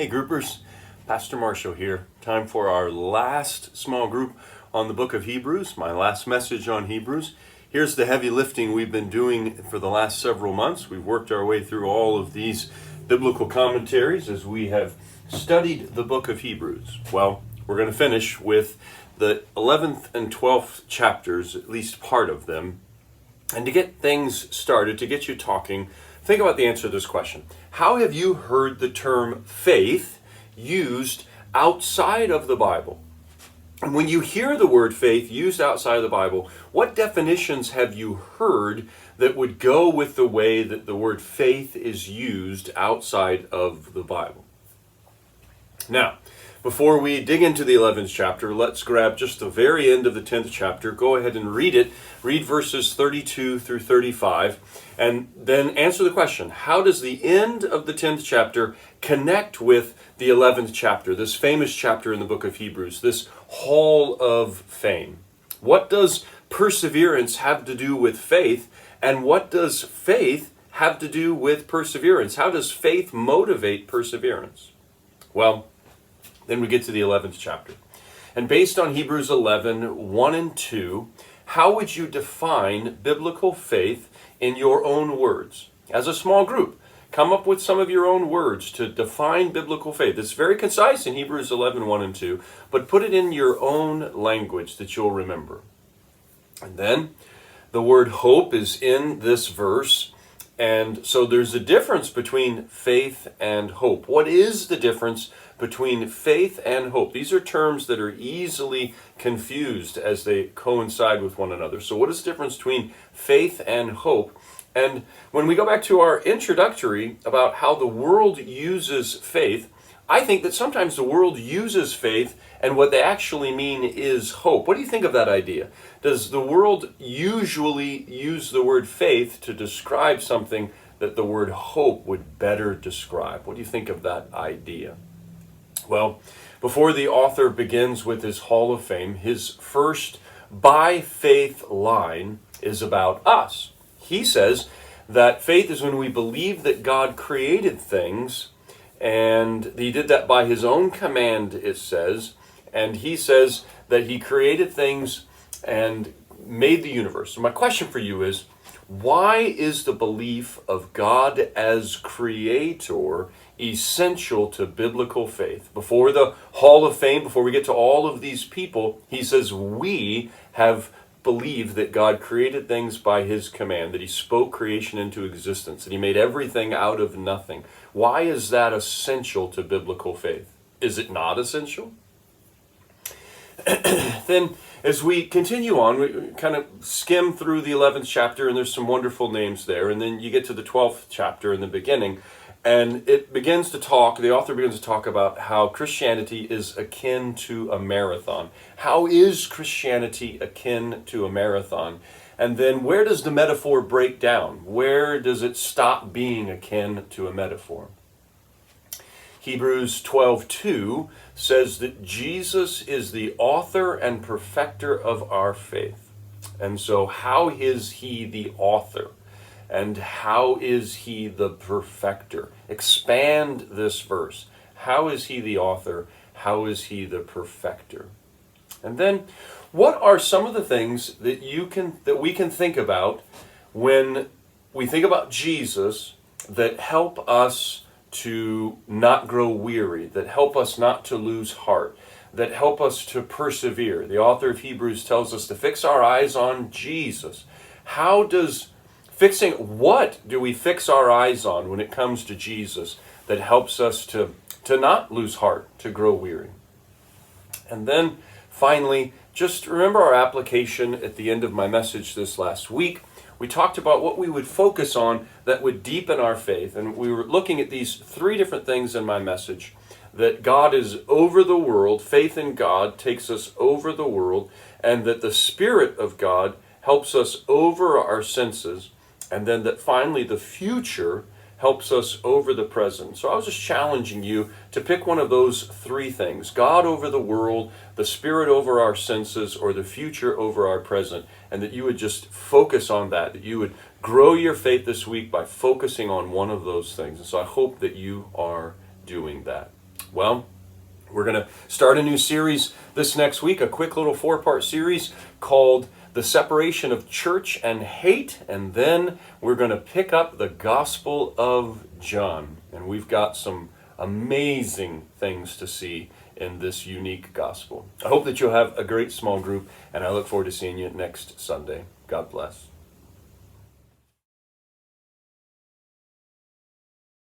Hey groupers, Pastor Marshall here. Time for our last small group on the book of Hebrews, my last message on Hebrews. Here's the heavy lifting we've been doing for the last several months. We've worked our way through all of these biblical commentaries as we have studied the book of Hebrews. Well, we're going to finish with the 11th and 12th chapters, at least part of them. And to get things started, to get you talking, think about the answer to this question. How have you heard the term faith used outside of the Bible? And when you hear the word faith used outside of the Bible, what definitions have you heard that would go with the way that the word faith is used outside of the Bible? Now, before we dig into the 11th chapter, let's grab just the very end of the 10th chapter. Go ahead and read it. Read verses 32 through 35, and then answer the question, how does the end of the 10th chapter connect with the 11th chapter, this famous chapter in the book of Hebrews, this hall of fame? What does perseverance have to do with faith, and what does faith have to do with perseverance? How does faith motivate perseverance? Well, then we get to the 11th chapter. And based on Hebrews 11, 1 and 2, how would you define biblical faith in your own words? As a small group, come up with some of your own words to define biblical faith. It's very concise in Hebrews 11, 1 and 2, but put it in your own language that you'll remember. And then the word hope is in this verse. And so there's a difference between faith and hope. What is the difference between faith and hope? These are terms that are easily confused as they coincide with one another. So what is the difference between faith and hope? And when we go back to our introductory about how the world uses faith, I think that sometimes the world uses faith and what they actually mean is hope. What do you think of that idea? Does the world usually use the word faith to describe something that the word hope would better describe? What do you think of that idea? Well, before the author begins with his Hall of Fame, his first by faith line is about us. He says that faith is when we believe that God created things, and he did that by his own command, it says. And he says that he created things and made the universe. So my question for you is, why is the belief of God as creator essential to biblical faith? Before the Hall of Fame, before we get to all of these people, he says we have believed that God created things by his command, that he spoke creation into existence, that he made everything out of nothing. Why is that essential to biblical faith? Is it not essential? Then, as we continue on, we kind of skim through the 11th chapter, and there's some wonderful names there, and then you get to the 12th chapter in the beginning, and it begins to talk, the author begins to talk about how Christianity is akin to a marathon. How is Christianity akin to a marathon? And then where does the metaphor break down? Where does it stop being akin to a metaphor? Hebrews 12:2 says that Jesus is the author and perfecter of our faith. And so how is he the author? And how is he the perfecter? Expand this verse. How is he the author? How is he the perfecter? And then, what are some of the things that we can think about when we think about Jesus that help us to not grow weary, that help us not to lose heart, that help us to persevere? The author of Hebrews tells us to fix our eyes on Jesus. What do we fix our eyes on when it comes to Jesus that helps us to not lose heart, to grow weary? And then finally, just remember our application at the end of my message this last week. We talked about what we would focus on that would deepen our faith. And we were looking at these three different things in my message. That God is over the world, faith in God takes us over the world, and that the Spirit of God helps us over our senses, and then that finally the future helps us over the present. So I was just challenging you to pick one of those three things: God over the world, the Spirit over our senses, or the future over our present, and that you would just focus on that you would grow your faith this week by focusing on one of those things. And so I hope that you are doing that. Well, we're going to start a new series this next week, a quick little 4-part series called The Separation of Church and Hate, and then we're going to pick up the Gospel of John. And we've got some amazing things to see in this unique gospel. I hope that you'll have a great small group, and I look forward to seeing you next Sunday. God bless.